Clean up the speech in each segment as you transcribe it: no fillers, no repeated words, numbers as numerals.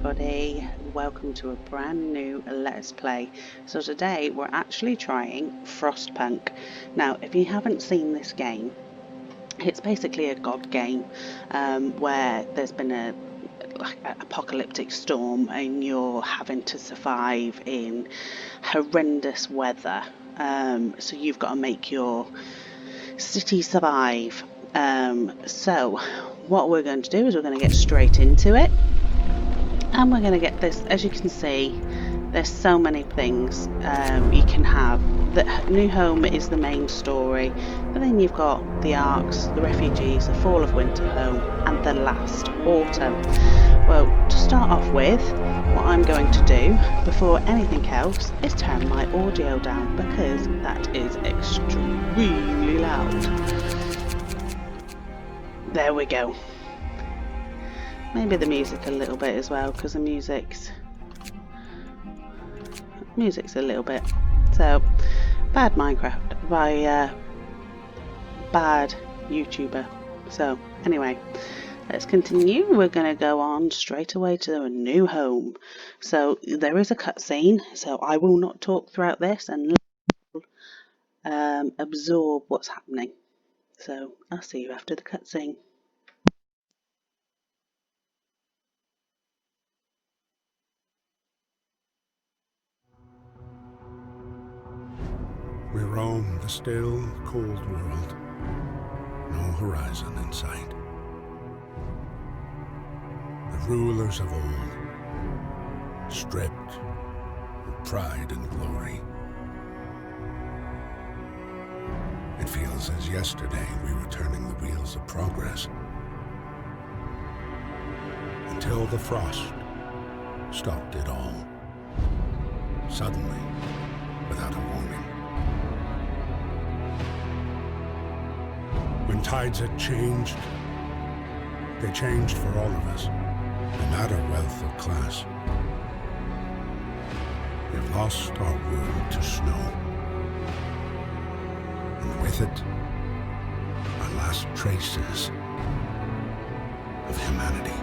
everybody, welcome to a brand new Let's Play. So today we're actually trying Frostpunk. Now if you haven't seen this game, it's basically a god game where there's been an apocalyptic storm and you're having to survive in horrendous weather. So you've got to make your city survive. So what we're going to do is we're going to get straight into it. And we're going to get this, as you can see, there's so many things you can have. The new home is the main story, but then you've got the arcs, the refugees, the fall of winter home, and the last autumn. Well, to start off with, what I'm going to do before anything else is turn my audio down because that is extremely loud. There we go. Maybe the music a little bit as well, because the music's a little bit. So, bad Minecraft by bad YouTuber. So, anyway, let's continue. We're going to go on straight away to a new home. So, there is a cutscene, so I will not talk throughout this and absorb what's happening. So, I'll see you after the cutscene. We roam the still, cold world. No horizon in sight. The rulers of old, stripped of pride and glory. It feels as yesterday we were turning the wheels of progress. Until the frost stopped it all. Suddenly, without a warning. When tides had changed, they changed for all of us, no matter wealth or class. We've lost our world to snow, and with it, our last traces of humanity.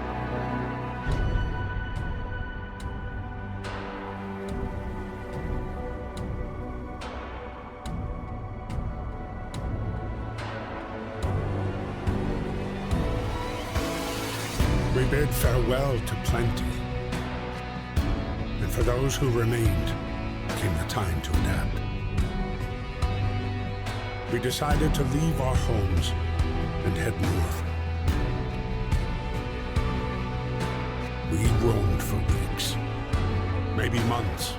We bid farewell to plenty, and for those who remained came the time to adapt. We decided to leave our homes and head north. We roamed for weeks, maybe months,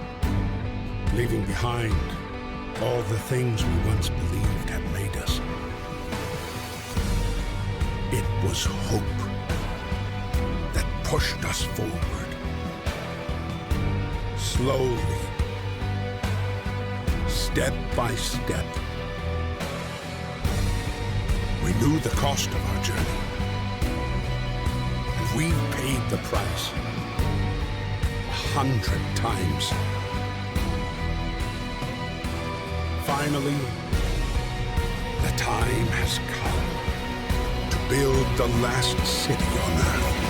leaving behind all the things we once believed had made us. It was hope pushed us forward, slowly, step by step. We knew the cost of our journey, and we paid the price 100 times. Finally, the time has come to build the last city on Earth.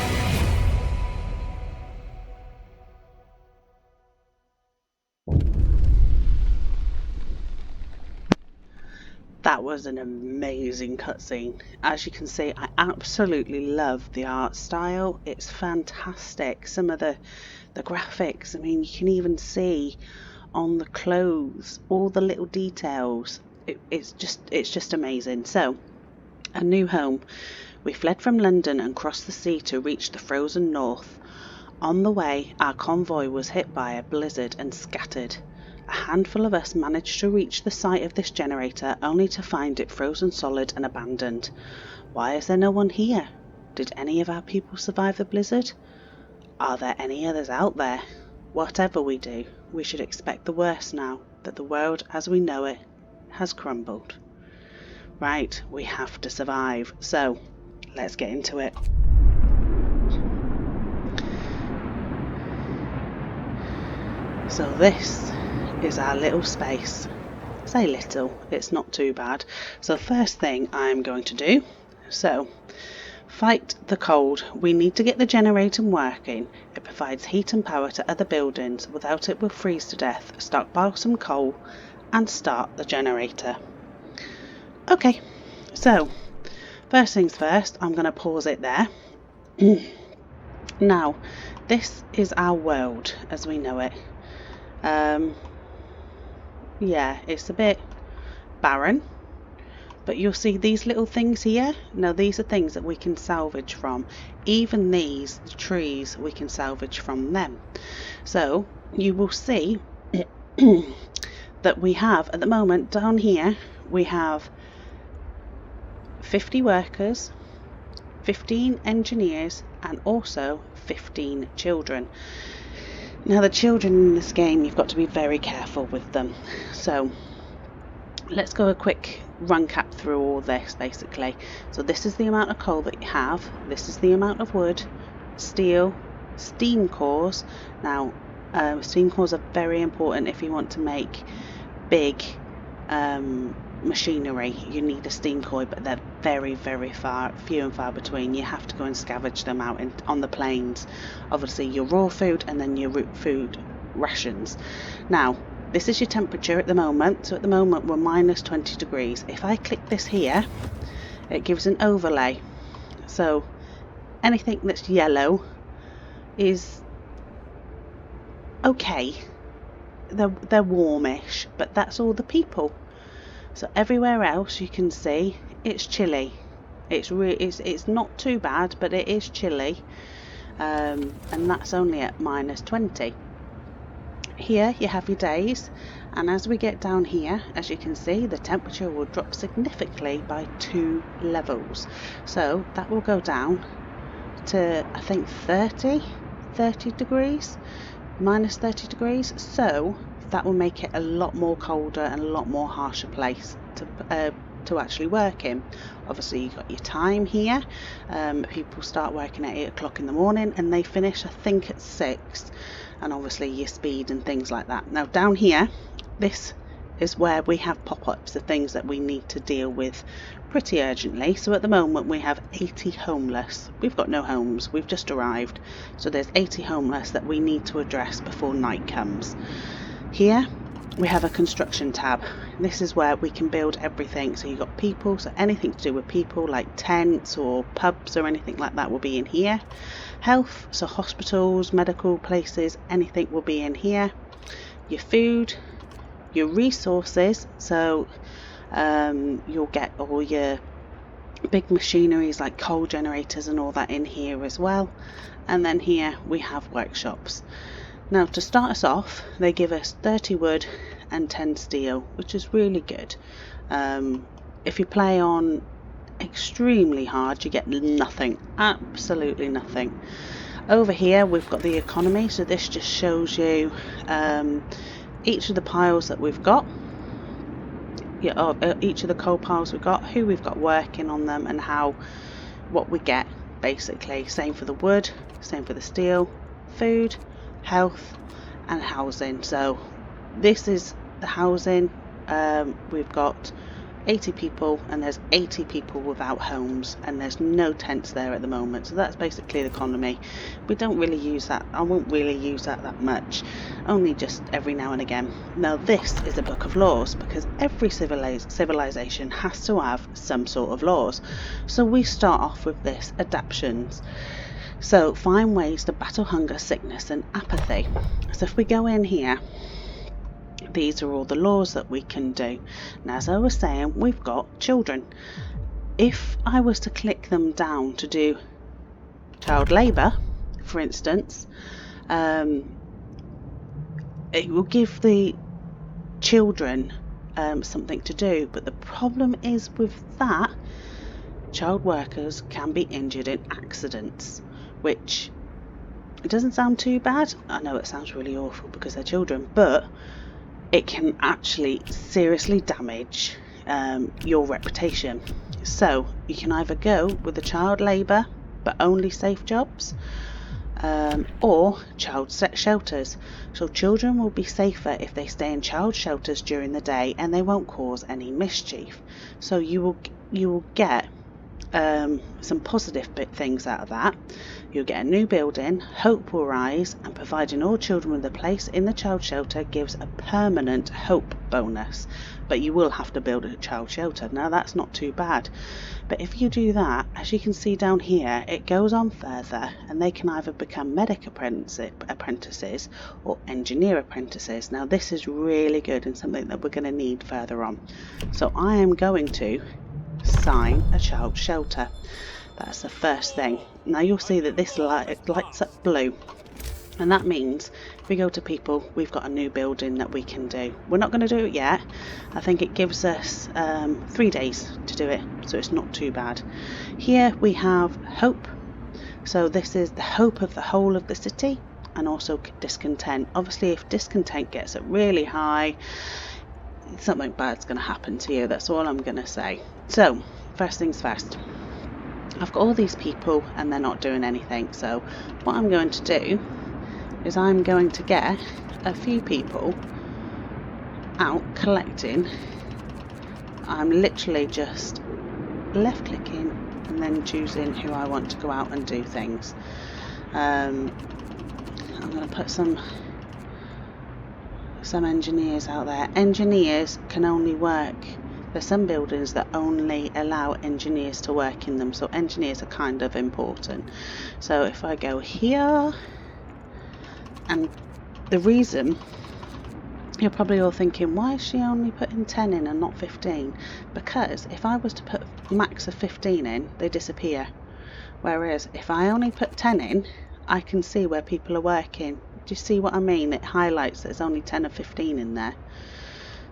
That was an amazing cutscene. As you can see, I absolutely love the art style. It's fantastic. Some of the graphics, I mean, you can even see on the clothes all the little details. It's just amazing. So, a new home. We fled from London and crossed the sea to reach the frozen north. On the way, our convoy was hit by a blizzard and scattered. A handful of us managed to reach the site of this generator only to find it frozen solid and abandoned. Why is there no one here? Did any of our people survive the blizzard? Are there any others out there? Whatever we do, we should expect the worst now that the world as we know it has crumbled. Right, we have to survive. So, let's get into it. So this is our little space. Say little, it's not too bad. So first thing I'm going to do, so Fight the cold. We need to get the generator working. It provides heat and power to other buildings. Without it, we'll freeze to death. Stockpile some coal and start the generator. Okay, so first things first, I'm going to pause it there. Now, this is our world as we know it. Yeah, it's a bit barren, but you'll see these little things here. Now, these are things that we can salvage from. Even these, the trees, we can salvage from them. So you will see that we have, at the moment, down here, we have 50 workers, 15 engineers, and also 15 children. Now, the children in this game, you've got to be very careful with them. So let's go a quick run cap through all this basically. So this is the amount of coal that you have, this is the amount of wood, steel, steam cores. Now steam cores are very important if you want to make big machinery. You need a steam core, but they're very few and far between. You have to go and scavenge them out on the plains. Obviously your raw food and then your root food rations. Now this is your temperature at the moment. So at the moment we're minus 20 degrees. If I click this here, it gives an overlay. So anything that's yellow is okay. They're warmish, but that's all the people. So everywhere else you can see it's chilly. It's not too bad, but it is chilly, and that's only at minus 20. Here you have your days, and as we get down here, as you can see, the temperature will drop significantly by 2 levels. So that will go down to, I think, 30 degrees, minus 30 degrees. So that will make it a lot more colder and a lot more harsher place to actually work in. Obviously you've got your time here. People start working at 8 o'clock in the morning and they finish, I think, at 6. And obviously your speed and things like that. Now down here, this is where we have pop-ups, the things that we need to deal with pretty urgently. So at the moment we have 80 homeless. We've got no homes, we've just arrived. So there's 80 homeless that we need to address before night comes. Here we have a construction tab. This is where we can build everything. So you've got people, so anything to do with people like tents or pubs or anything like that will be in here. Health, so hospitals, medical places, anything will be in here. Your food, your resources, so you'll get all your big machineries like coal generators and all that in here as well. And then here we have workshops. Now to start us off, they give us 30 wood and 10 steel, which is really good. If you play on extremely hard, you get nothing, absolutely nothing. Over here we've got the economy, so this just shows you each of the piles that we've got, each of the coal piles we've got, who we've got working on them, and what we get basically. Same for the wood, same for the steel, food, health and housing. So this is the housing. We've got 80 people and there's 80 people without homes, and there's no tents there at the moment. So that's basically the economy. We don't really use that. I won't really use that much, only just every now and again. Now this is a book of laws, because every civilization has to have some sort of laws. So we start off with this: adaptions. So find ways to battle hunger, sickness and apathy. So if we go in here, these are all the laws that we can do. Now, as I was saying, we've got children. If I was to click them down to do child labour, for instance, it will give the children something to do. But the problem is with that, child workers can be injured in accidents, which it doesn't sound too bad. I know it sounds really awful because they're children, but it can actually seriously damage your reputation. So you can either go with the child labour but only safe jobs, or child set shelters. So children will be safer if they stay in child shelters during the day and they won't cause any mischief. So you will get some positive things out of that. You'll get a new building, hope will rise, and providing all children with a place in the child shelter gives a permanent hope bonus. But you will have to build a child shelter. Now that's not too bad. But if you do that, as you can see down here, it goes on further, and they can either become medic apprentices or engineer apprentices. Now this is really good and something that we're going to need further on. So I am going to sign a child shelter. That's the first thing. Now you'll see that this lights up blue, and that means if we go to people, we've got a new building that we can do. We're not going to do it yet. I think it gives us 3 days to do it, so it's not too bad. Here we have hope. So this is the hope of the whole of the city, and also discontent. Obviously if discontent gets up really high, something bad's going to happen to you. That's all I'm going to say. So first things first, I've got all these people and they're not doing anything. So what I'm going to do is I'm going to get a few people out collecting. I'm literally just left clicking and then choosing who I want to go out and do things. I'm going to put some engineers out there. Engineers can only work, there's some buildings that only allow engineers to work in them, so engineers are kind of important. So if I go here, and the reason, you're probably all thinking, why is she only putting 10 in and not 15? Because if I was to put max of 15 in, they disappear. Whereas if I only put 10 in, I can see where people are working. Do you see what I mean? It highlights there's only 10 or 15 in there.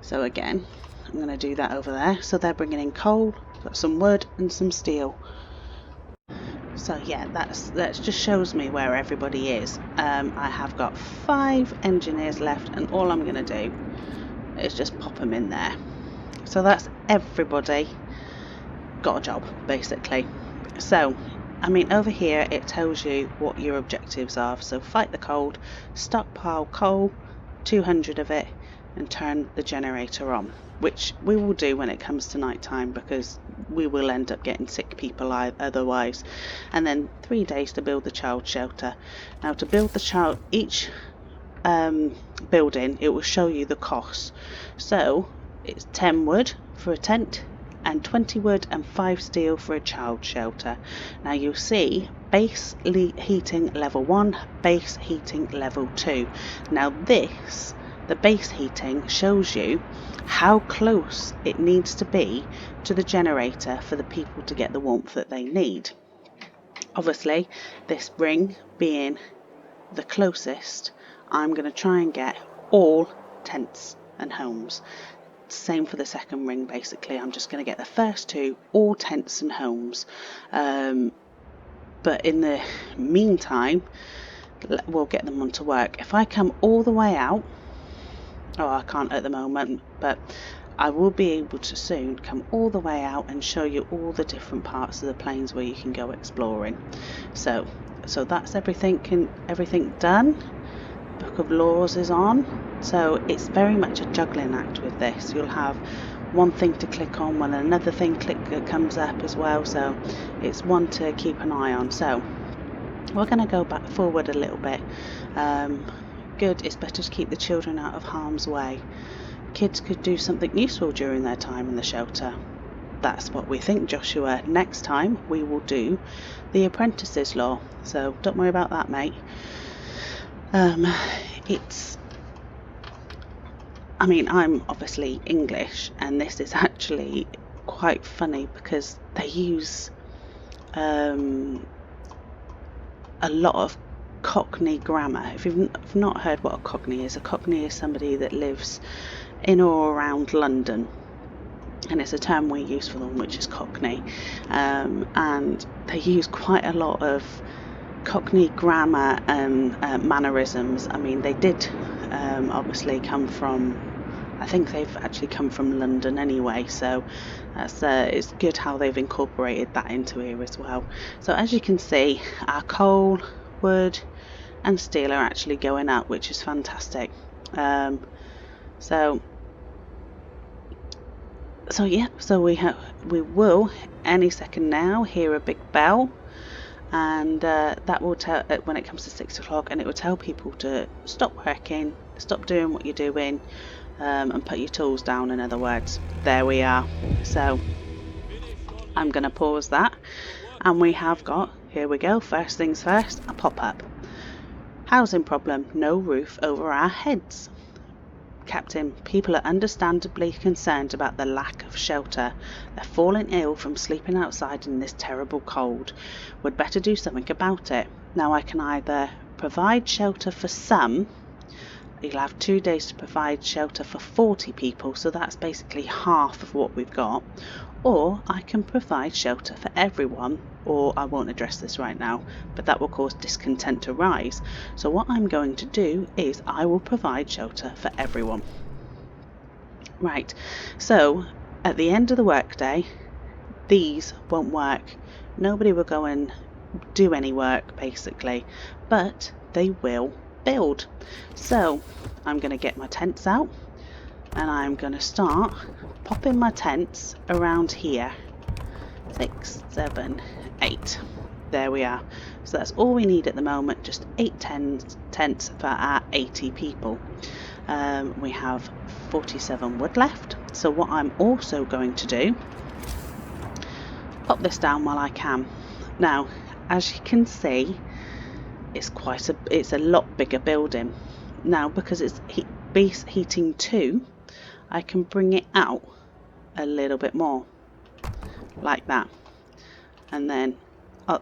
So again, I'm going to do that over there. So they're bringing in coal, got some wood and some steel. So yeah, that just shows me where everybody is. I have got 5 engineers left, and all I'm going to do is just pop them in there. So that's everybody got a job, basically. So I mean, over here it tells you what your objectives are. So fight the cold, stockpile coal, 200 of it, and turn the generator on, which we will do when it comes to night time, because we will end up getting sick people otherwise. And then 3 days to build the child shelter. Now to build the each building, it will show you the cost. So it's 10 wood for a tent, and 20 wood and 5 steel for a child shelter. Now you'll see base heating level 1, base heating level 2. Now the base heating shows you how close it needs to be to the generator for the people to get the warmth that they need. Obviously, this ring being the closest, I'm going to try and get all tents and homes. Same for the second ring, basically. I'm just going to get the first 2, all tents and homes. But in the meantime, we'll get them on to work. If I come all the way out, I can't at the moment, but I will be able to soon come all the way out and show you all the different parts of the plains where you can go exploring. So that's everything done. Book of Laws is on, so it's very much a juggling act with this. You'll have one thing to click on when another thing comes up as well, so it's one to keep an eye on. So we're going to go back forward a little bit. Good, it's better to keep the children out of harm's way. Kids could do something useful during their time in the shelter. That's what we think, Joshua. Next time we will do the apprentices law, so don't worry about that, mate. I'm obviously English, and this is actually quite funny because they use a lot of Cockney grammar. If you've not heard what a Cockney is somebody that lives in or around London, and it's a term we use for them, which is Cockney, and they use quite a lot of Cockney grammar and mannerisms. I mean, they did obviously come from, I think they've actually come from London anyway, so that's it's good how they've incorporated that into here as well. So as you can see, our coal, wood and steel are actually going up, which is fantastic. So So yeah, so we will any second now hear a big bell, and that will tell when it comes to 6 o'clock, and it will tell people to stop working, stop doing what you're doing, and put your tools down. In other words, there we are. So I'm going to pause that, and we have got, here we go, first things first, a pop-up. Housing problem, no roof over our heads. Captain, people are understandably concerned about the lack of shelter. They're falling ill from sleeping outside in this terrible cold. We'd better do something about it. Now I can either provide shelter for some. You'll have 2 days to provide shelter for 40 people, so that's basically half of what we've got. Or I can provide shelter for everyone, or I won't address this right now, but that will cause discontent to rise. So what I'm going to do is I will provide shelter for everyone. Right, so at the end of the workday, these won't work. Nobody will go and do any work, basically, but they will build. So I'm going to get my tents out, and I'm going to start popping my tents around here. 6, 7, 8. There we are. So that's all we need at the moment, just 8 tents for our 80 people. We have 47 wood left. So what I'm also going to do, pop this down while I can. Now, as you can see, it's a lot bigger building. Now, because it's base heating 2, I can bring it out a little bit more, like that. And then,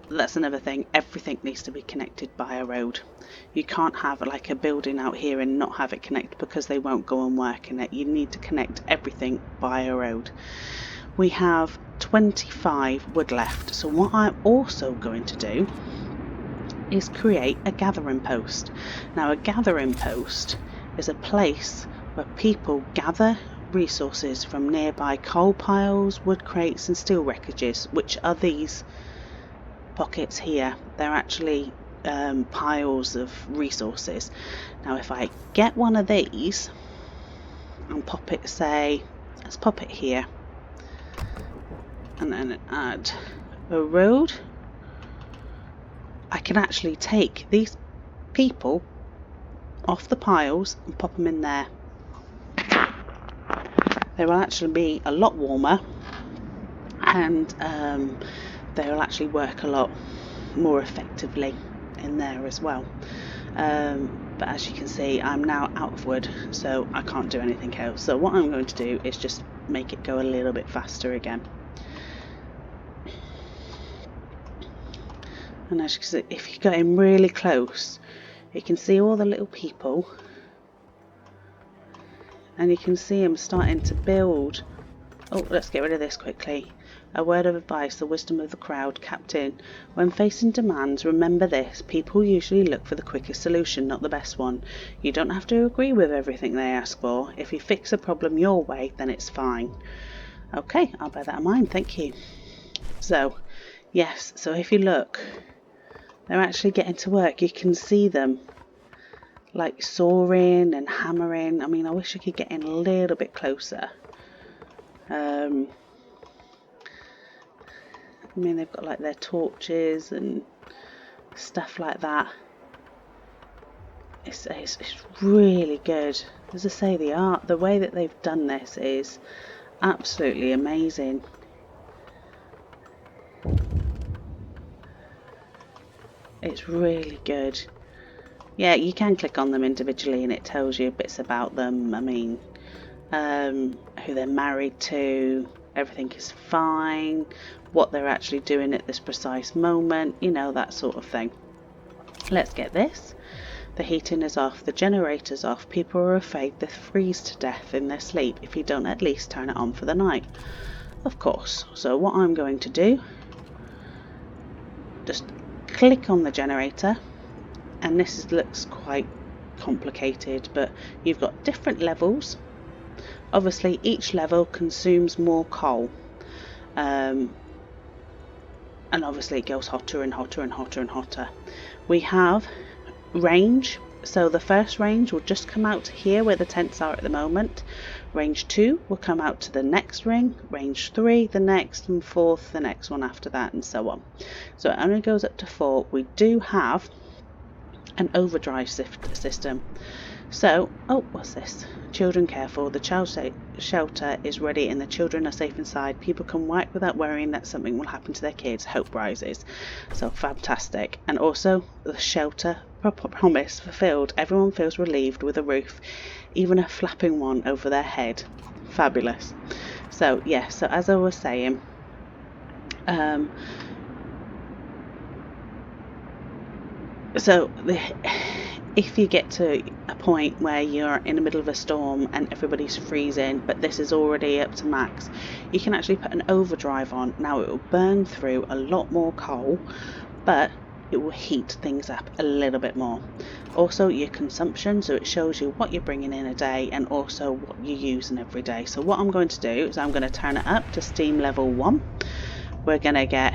that's another thing, everything needs to be connected by a road. You can't have like a building out here and not have it connect, because they won't go and work in it. You need to connect everything by a road. We have 25 wood left, so what I'm also going to do is create a gathering post. Now, a gathering post is a place where people gather resources from nearby coal piles, wood crates and steel wreckages, which are these pockets here. They're actually piles of resources. Now if I get one of these and pop it, say, let's pop it here, and then add a road, I can actually take these people off the piles and pop them in there. They will actually be a lot warmer, and they will actually work a lot more effectively in there as well. But as you can see, I'm now out of wood, so I can't do anything else. So what I'm going to do is just make it go a little bit faster again. And as you can see, if you get in really close, you can see all the little people, and you can see them starting to build. Oh, let's get rid of this quickly. A word of advice, the wisdom of the crowd. Captain, when facing demands, remember this: people usually look for the quickest solution, not the best one. You don't have to agree with everything they ask for. If you fix a problem your way, then it's fine. Okay, I'll bear that in mind, thank you. So, yes, so if you look, they're actually getting to work. You can see them like sawing and hammering. I mean, I wish I could get in a little bit closer. I mean, they've got like their torches and stuff like that. It's really good. As I say, the way that they've done this is absolutely amazing. It's really good. Yeah, you can click on them individually and it tells you bits about them. I mean, who they're married to, everything is fine, what they're actually doing at this precise moment, you know, that sort of thing. Let's get this. The heating is off, the generator's off. People are afraid they'll freeze to death in their sleep if you don't at least turn it on for the night. Of course. So what I'm going to do, just click on the generator, and this looks quite complicated, but you've got different levels. Obviously each level consumes more coal, and obviously it goes hotter and hotter and hotter and hotter. We have range, So the first range will just come out here where the tents are at the moment. Range 2 will come out to the next ring, range 3 the next, and 4th the next one after that, and so on. So it only goes up to 4. We do have an overdrive system. So, oh, what's this? Children careful. The child shelter is ready and the children are safe inside. People can work without worrying that something will happen to their kids. Hope rises. So fantastic. And also the shelter promise fulfilled. Everyone feels relieved with a roof, even a flapping one over their head. Fabulous. So yeah, so as I was saying, if you get to a point where you're in the middle of a storm and everybody's freezing, but this is already up to max, you can actually put an overdrive on. Now it will burn through a lot more coal, but it will heat things up a little bit more. Also your consumption, so it shows you what you're bringing in a day and also what you're using every day. So what I'm going to do is I'm going to turn it up to steam level 1. We're going to get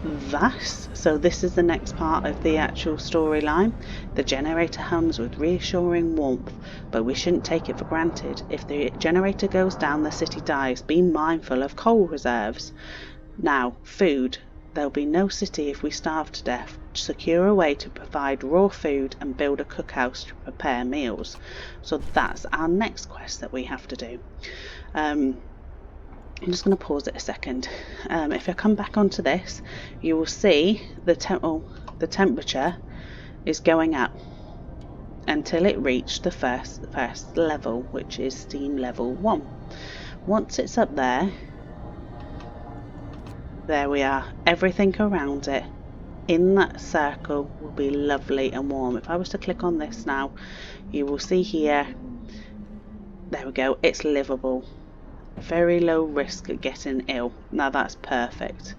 this. So this is the next part of the actual storyline. The generator hums with reassuring warmth, but we shouldn't take it for granted. If the generator goes down, the city dies. Be mindful of coal reserves. Now, food. There'll be no city if we starve to death. Secure a way to provide raw food and build a cookhouse to prepare meals. So that's our next quest that we have to do. I'm just going to pause it a second. If I come back onto this, you will see the temperature is going up until it reached the first level, which is steam level 1. Once it's up there we are. Everything around it in that circle will be lovely and warm. If I was to click on this now, you will see here, there we go, it's livable. Very low risk of getting ill. Now that's perfect.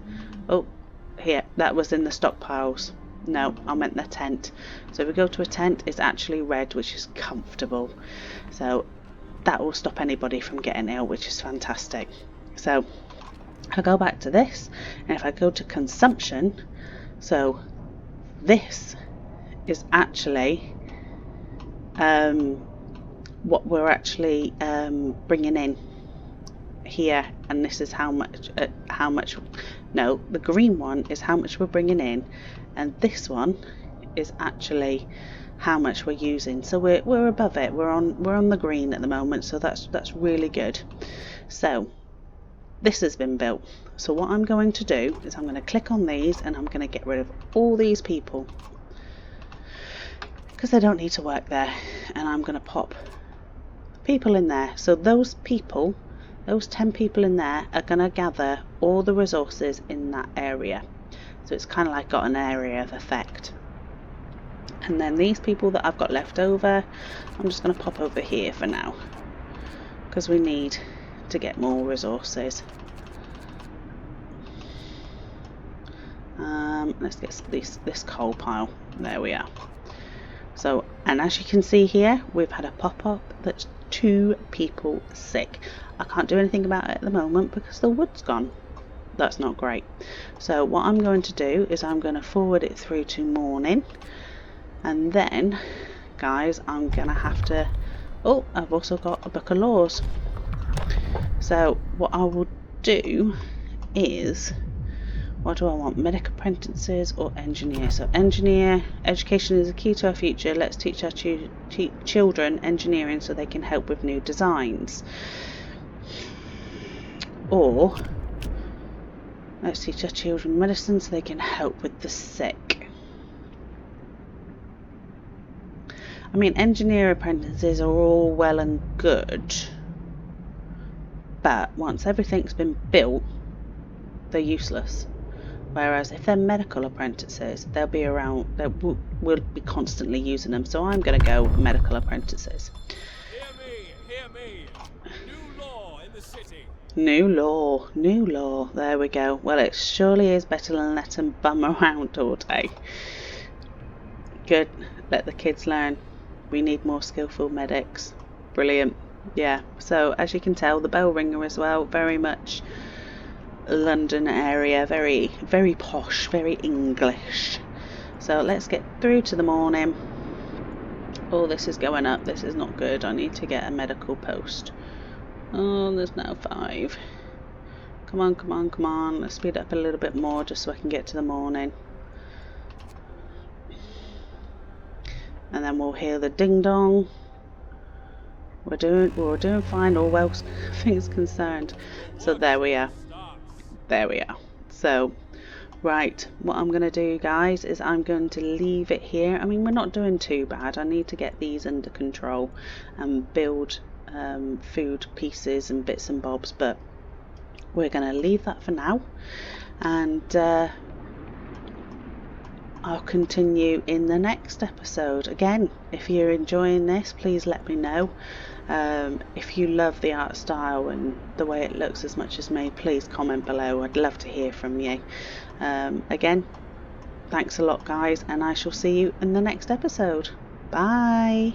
Oh, here, that was in the stockpiles. No, I meant the tent. So if we go to a tent, it's actually red, which is comfortable. So that will stop anybody from getting ill, which is fantastic. So I'll go back to this, and if I go to consumption, so this is actually what we're actually bringing in here, and this is how much no, the green one is how much we're bringing in, and this one is actually how much we're using. So we're above it. We're on the green at the moment, so that's really good. So this has been built. So what I'm going to do is I'm going to click on these and I'm going to get rid of all these people because they don't need to work there, and I'm going to pop people in there. So those 10 people in there are going to gather all the resources in that area. So it's kind of like got an area of effect. And then these people that I've got left over, I'm just going to pop over here for now because we need to get more resources. Let's get this coal pile. There we are. So, and as you can see here, we've had a pop-up that's 2 people sick. I can't do anything about it at the moment because the wood's gone. That's not great. So what I'm going to do is I'm going to forward it through to morning, and then guys, I'm gonna have to, oh, I've also got a book of laws. So what I will do is, what do I want? Medic apprentices or engineer? So engineer, education is a key to our future. Let's teach our children engineering so they can help with new designs. Or let's teach our children medicine so they can help with the sick. I mean, engineer apprentices are all well and good, but once everything's been built, they're useless. Whereas if they're medical apprentices, they'll be around, we'll be constantly using them. So I'm going to go medical apprentices. Hear me. New law in the city. New law. There we go. Well, it surely is better than let them bum around all day. Good. Let the kids learn. We need more skillful medics. Brilliant. Yeah. So as you can tell, the bell ringer as well, very much London area, very, very posh, very English. So let's get through to the morning. Oh, this is going up. This is not good. I need to get a medical post. Oh, there's now 5. Come on, come on, come on. Let's speed up a little bit more just so I can get to the morning. And then we'll hear the ding dong. We're doing fine, all well things concerned. So there we are. There we are. So, right, what I'm going to do, guys, is I'm going to leave it here. I mean, we're not doing too bad. I need to get these under control and build food pieces and bits and bobs, but we're going to leave that for now. And I'll continue in the next episode. Again, if you're enjoying this, please let me know. If you love the art style and the way it looks as much as me, please comment below. I'd love to hear from you. Again, thanks a lot, guys, and I shall see you in the next episode. Bye.